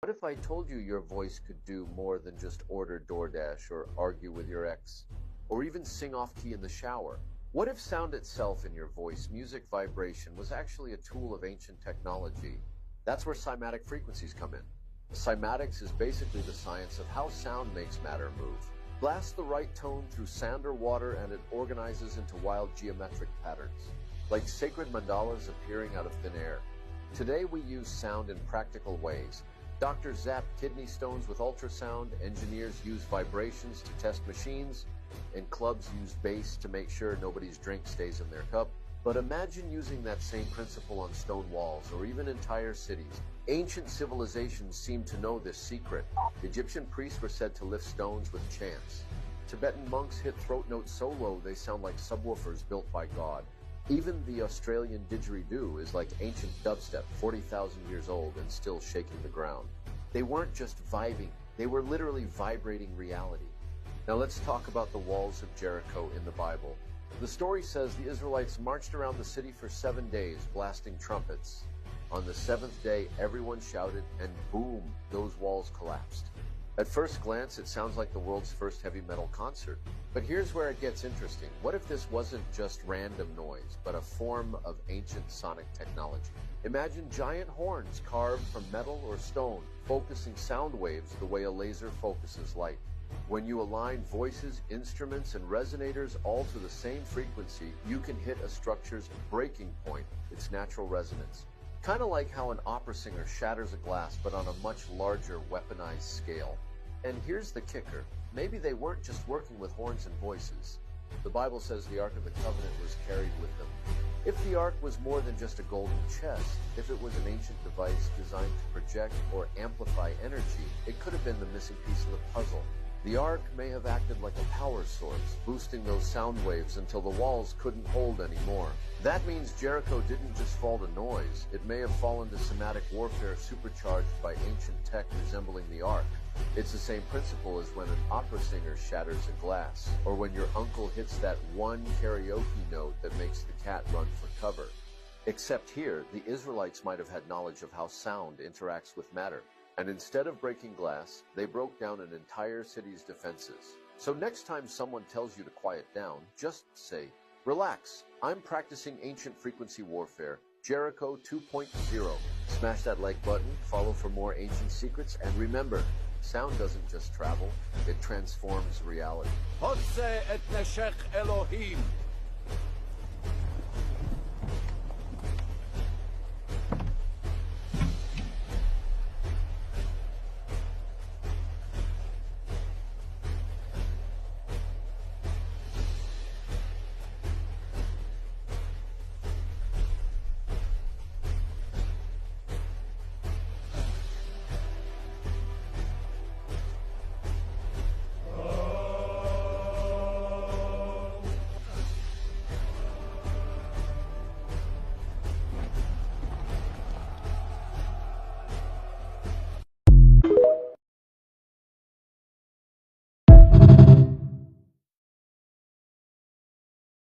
What if I told you your voice could do more than just order DoorDash or argue with your ex, or even sing off-key in the shower? What if sound itself in your voice, music vibration, was actually a tool of ancient technology? That's where cymatic frequencies come in. Cymatics is basically the science of how sound makes matter move. Blast the right tone through sand or water and it organizes into wild geometric patterns, like sacred mandalas appearing out of thin air. Today we use sound in practical ways. Doctors zap kidney stones with ultrasound, engineers use vibrations to test machines, and clubs use bass to make sure nobody's drink stays in their cup. But imagine using that same principle on stone walls or even entire cities. Ancient civilizations seem to know this secret. Egyptian priests were said to lift stones with chants. Tibetan monks hit throat notes so low they sound like subwoofers built by God. Even the Australian didgeridoo is like ancient dubstep, 40,000 years old and still shaking the ground. They weren't just vibing, they were literally vibrating reality. Now let's talk about the walls of Jericho in the Bible. The story says the Israelites marched around the city for 7 days, blasting trumpets. On the 7th day, everyone shouted, and boom, those walls collapsed. At first glance, it sounds like the world's first heavy metal concert. But here's where it gets interesting. What if this wasn't just random noise, but a form of ancient sonic technology? Imagine giant horns carved from metal or stone, focusing sound waves the way a laser focuses light. When you align voices, instruments, and resonators all to the same frequency, you can hit a structure's breaking point, its natural resonance. Kind of like how an opera singer shatters a glass, but on a much larger, weaponized scale. And here's the kicker. Maybe they weren't just working with horns and voices. The Bible says the Ark of the Covenant was carried with them. If the Ark was more than just a golden chest, if it was an ancient device designed to project or amplify energy, it could have been the missing piece of the puzzle. The Ark may have acted like a power source, boosting those sound waves until the walls couldn't hold anymore. That means Jericho didn't just fall to noise. It may have fallen to cymatic warfare supercharged by ancient tech resembling the Ark. It's the same principle as when an opera singer shatters a glass, or when your uncle hits that one karaoke note that makes the cat run for cover. Except here, the Israelites might have had knowledge of how sound interacts with matter. And instead of breaking glass, they broke down an entire city's defenses. So next time someone tells you to quiet down, just say, "Relax, I'm practicing ancient frequency warfare, Jericho 2.0. Smash that like button, follow for more ancient secrets, and remember, sound doesn't just travel, it transforms reality. Hotze et neshech Elohim.